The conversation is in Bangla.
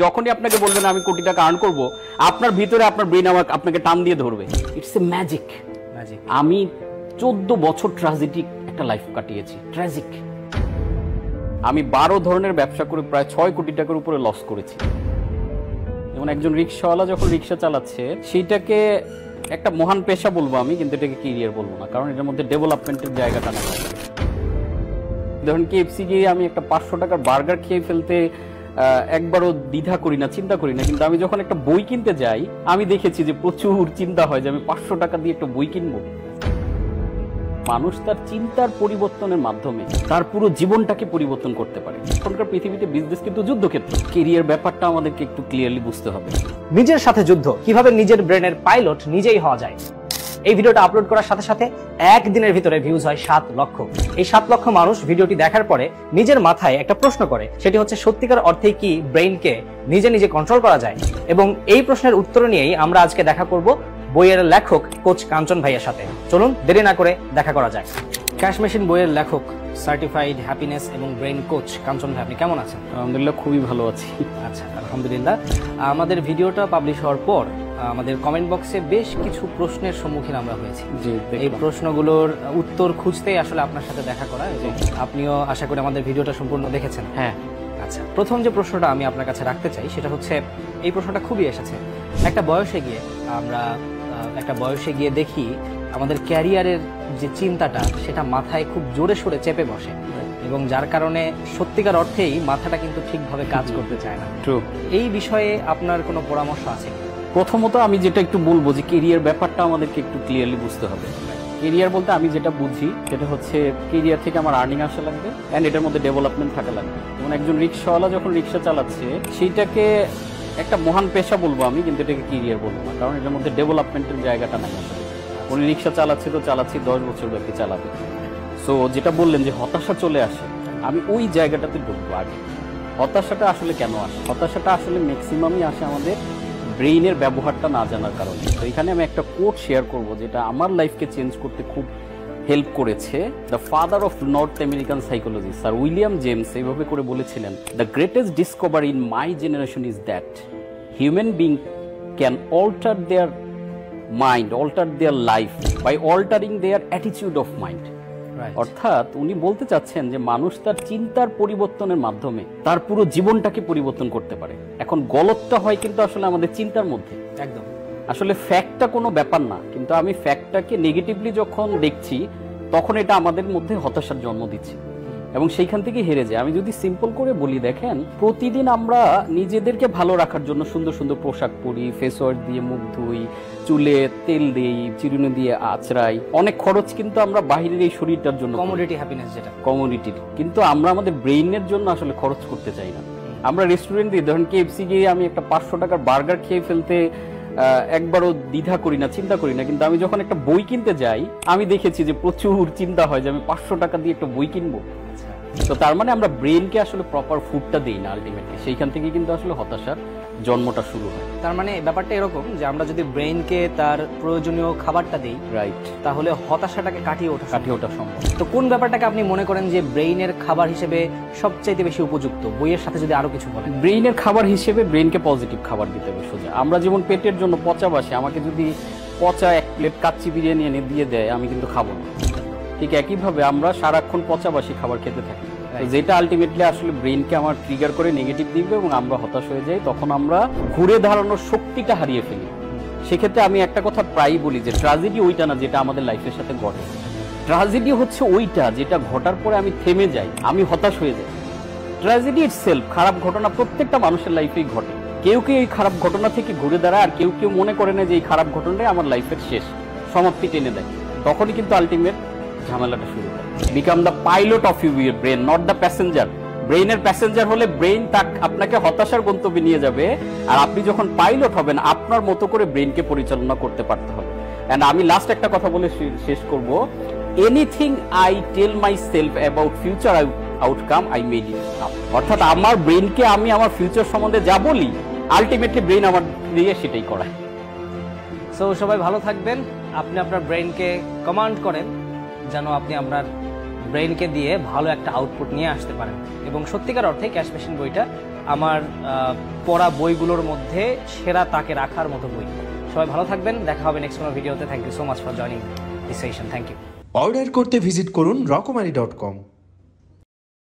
যখনই আপনাকে বলবেন আমি কোটি টাকা আর্ন করব, আপনার ভিতরে আপনার ব্রেন আপনাকে টান দিয়ে ধরবে। It's a magic. আমি 14 বছর ট্র্যাজেডিক একটা লাইফ কাটিয়েছি। ট্র্যাজিক। আমি 12 ধরনের ব্যবসা করে প্রায় 6 কোটি টাকার উপরে লস করেছি। যেমন একজন রিক্সাওয়ালা যখন রিক্সা চালাচ্ছে, সেইটাকে একটা মহান পেশা বলবো আমি, কিন্তু এটাকে ক্যারিয়ার বলবো না, কারণ এটার মধ্যে ডেভেলপমেন্টের জায়গাটা না। ধরুন কেএফসি গিয়ে আমি একটা 500 টাকার বার্গার খেয়ে ফেলতে একবারও দ্বিধা করি না, চিন্তা করি না, কিন্তু আমি যখন একটা বই কিনতে যাই আমি দেখেছি যে প্রচুর চিন্তা হয় যে আমি 500 টাকা দিয়ে একটা বই কিনবো। মানুষ তার চিন্তার পরিবর্তনের মাধ্যমে তার পুরো জীবনটাকে পরিবর্তন করতে পারে। এখনকার পৃথিবীতে বিজনেস কিন্তু যুদ্ধক্ষেত্র। ক্যারিয়ার ব্যাপারটা আমাদেরকে একটু ক্লিয়ারলি বুঝতে হবে। নিজের সাথে যুদ্ধ, কিভাবে নিজের ব্রেনের পাইলট নিজেই হওয়া যায়। এই ভিডিওটা আপলোড করার সাথে সাথে একদিনের ভিতরে ভিউজ হয় 7 লক্ষ। এই 7 লক্ষ মানুষ ভিডিওটি দেখার পরে নিজের মাথায় একটা প্রশ্ন করে, সেটি হচ্ছে সত্যিকার অর্থেই কি ব্রেইনকে নিজে নিজে কন্ট্রোল করা যায়। এবং এই প্রশ্নের উত্তর নিয়েই আমরা আজকে দেখা করব বইয়ের লেখক কোচ কাঞ্চন ভাইয়ের সাথে। চলুন দেরি না করে দেখা করা যাক। ক্যাশ মেশিন বইয়ের লেখক, সার্টিফাইড হ্যাপিনেস এবং ব্রেইন কোচ কাঞ্চন ভাই, আপনি কেমন আছেন? আলহামদুলিল্লাহ, খুবই ভালো আছি। আচ্ছা, আলহামদুলিল্লাহ। আমাদের ভিডিওটা পাবলিশ হওয়ার পর আমাদের কমেন্ট বক্সে বেশ কিছু প্রশ্নের সম্মুখীন আমরা হয়েছি। এই প্রশ্নগুলোর উত্তর খুঁজতেই আসলে আপনার সাথে দেখা করা। এবং আপনিও আশা করি আমাদের ভিডিওটা সম্পূর্ণ দেখেছেন। হ্যাঁ। আচ্ছা, প্রথম যে প্রশ্নটা আমি আপনার কাছে রাখতে চাই সেটা হচ্ছে, এই প্রশ্নটা খুবই এসেছে। একটা বয়সে গিয়ে দেখি আমাদের ক্যারিয়ারের যে চিন্তাটা সেটা মাথায় খুব জোরে সোরে চেপে বসে, এবং যার কারণে সত্যিকার অর্থেই মাথাটা কিন্তু ঠিকভাবে কাজ করতে চায় না। এই বিষয়ে আপনার কোনো পরামর্শ আছে? প্রথমত আমি যেটা একটু বলবো যে ক্যারিয়ার ব্যাপারটা আমাদেরকে একটু ক্লিয়ারলি বুঝতে হবে। ক্যারিয়ার বলতে আমি যেটা বুঝি সেটা হচ্ছে, ক্যারিয়ার থেকে আমার আর্নিং আসা লাগবে অ্যান্ড এটার মধ্যে ডেভেলপমেন্ট থাকা লাগবে। যেমন একজন রিক্সাওয়ালা যখন রিক্সা চালাচ্ছে, সেইটাকে একটা মহান পেশা বলবো আমি, কিন্তু এটাকে ক্যারিয়ার বলবো না, কারণ এটার মধ্যে ডেভেলপমেন্টের জায়গাটা নাই। আসলে উনি রিক্সা চালাচ্ছে তো চালাচ্ছি, 10 বছর ব্যাপী চালাবে। সো যেটা বললেন যে হতাশা চলে আসে, আমি ওই জায়গাটাতে ঢুকবো আগে। হতাশাটা আসলে কেন আসে? হতাশাটা আসলে ম্যাক্সিমামই আসে আমাদের ব্রেইনের ব্যবহারটা না জানার কারণে। তো এখানে আমি একটা কোট শেয়ার করব যেটা আমার লাইফকে চেঞ্জ করতে খুব হেল্প করেছে। The father of North American psychology sir William James এইভাবে করে বলেছিলেন, the greatest discovery in my generation is that human being can alter their mind, alter their life by altering their attitude of mind. অর্থাৎ উনি বলতে চাচ্ছেন যে মানুষ তার চিন্তার পরিবর্তনের মাধ্যমে তার পুরো জীবনটাকে পরিবর্তন করতে পারে। এখন গলতটা হয় কিন্তু আসলে আমাদের চিন্তার মধ্যে। একদম। আসলে ফ্যাক্টটা কোনো ব্যাপার না, কিন্তু আমি ফ্যাক্টটাকে নেগেটিভলি যখন দেখছি তখন এটা আমাদের মধ্যে হতাশার জন্ম দিচ্ছে এবং সেইখান থেকে হেরে যায়। আমি যদি সিম্পল করে বলি, দেখেন প্রতিদিন আমরা নিজেদেরকে ভালো রাখার জন্য সুন্দর সুন্দর পোশাক পরি, ফেস ওয়াশ দিয়ে মুখ ধুই, চুলে তেল দেই, চিরুনি দিয়ে আঁচড়াই, অনেক খরচ কিন্তু আমরা বাহিরের এই শরীরটার জন্য, কমোডিটি হ্যাপিনেস যেটা কমোডিটির, কিন্তু আমরা আমাদের ব্রেইনের জন্য আসলে খরচ করতে চাই না। আমরা রেস্টুরেন্ট দিয়ে, ধরেন কেএফসি গিয়ে আমি একটা 500 টাকার বার্গার খেয়ে ফেলতে একবারও দ্বিধা করি না, চিন্তা করি না, কিন্তু আমি যখন একটা বই কিনতে যাই আমি দেখেছি যে প্রচুর চিন্তা হয় যে আমি 500 টাকা দিয়ে একটা বই কিনবো। তো তার মানে আমরা ব্রেনকে আসলে প্রপার ফুডটা দেই না আলটিমেটলি, সেইখান থেকে কিন্তু আসলে হতাশার জন্মটা শুরু হয়। তার মানে ব্যাপারটা এরকম যে আমরা যদি ব্রেনকে তার প্রয়োজনীয় খাবারটা দেই, রাইট, তাহলে হতাশাটাকে কাটিয়ে ওঠা সম্ভব। তো কোন ব্যাপারটাকে আপনি মনে করেন যে ব্রেইনের খাবার হিসেবে সবচাইতে বেশি উপযুক্ত? বইয়ের সাথে যদি আরো কিছু বলেন। ব্রেইনের খাবার হিসেবে ব্রেইনকে পজিটিভ খাবার দিতে হবে সোজা। আমরা যেমন পেটের জন্য পচা বাসে, আমাকে যদি পচা 1 প্লেট কাচ্চি বিরিয়ানি এনে দিয়ে দেয় আমি কিন্তু খাবো না। ঠিক একইভাবে আমরা সারাক্ষণ পচাবাসি খাবার খেতে থাকি, যেটা আলটিমেটলি আসলে ব্রেইনকে আমার ট্রিগার করে নেগেটিভ দিবে এবং আমরা হতাশ হয়ে যাই। তখন আমরা ঘুরে দাঁড়ানোর শক্তিটা হারিয়ে ফেলি। সেক্ষেত্রে আমি একটা কথা প্রায়ই বলি যে ট্র্যাজেডি ওইটা না যেটা আমাদের লাইফের সাথে ঘটে, ট্র্যাজেডি হচ্ছে ওইটা যেটা ঘটার পরে আমি থেমে যাই, আমি হতাশ হয়ে যাই। ট্র্যাজেডি ইটসেলফ, খারাপ ঘটনা প্রত্যেকটা মানুষের লাইফেই ঘটে। কেউ কেউ এই খারাপ ঘটনা থেকে ঘুরে দাঁড়ায়, আর কেউ কেউ মনে করে না যে এই খারাপ ঘটনাটাই আমার লাইফের শেষ, সমাপ্তি টেনে দেয়। তখনই কিন্তু আলটিমেট ঝামেলাটা শুরু হয়। Become the pilot of your brain, not the passenger. ব্রেইনের প্যাসেঞ্জার হলে ব্রেইন আপনাকে হতাশার গন্তব্যে নিয়ে যাবে, আর আপনি যখন পাইলট হবেন আপনার মতো করে ব্রেইনকে পরিচালনা করতে পারতে হবে। এন্ড আমি লাস্ট একটা কথা বলে শেষ করব, anything I tell myself about future outcome I made it up. অর্থাৎ আমার ব্রেইনকে আমি আমার ফিউচার সম্বন্ধে যা বলি আলটিমেটলি ব্রেইন আমার দিয়ে সেটাই করায়। সো সবাই ভালো থাকবেন, আপনি আপনার ব্রেইনকে কমান্ড করেন যেন আপনি আপনার ব্রেইনকে দিয়ে ভালো একটা আউটপুট নিয়ে আসতে পারেন। এবং সত্যিকার অর্থে ক্যাশ মেশিন বইটা আমার পড়া বইগুলোর মধ্যে সেরা তাকে রাখার মতো বই। সবাই ভালো থাকবেন, দেখা হবে নেক্সট কোনো ভিডিওতে। Thank you so much for joining this session. Thank you. Order করতে ভিজিট করুন রকমারি.com।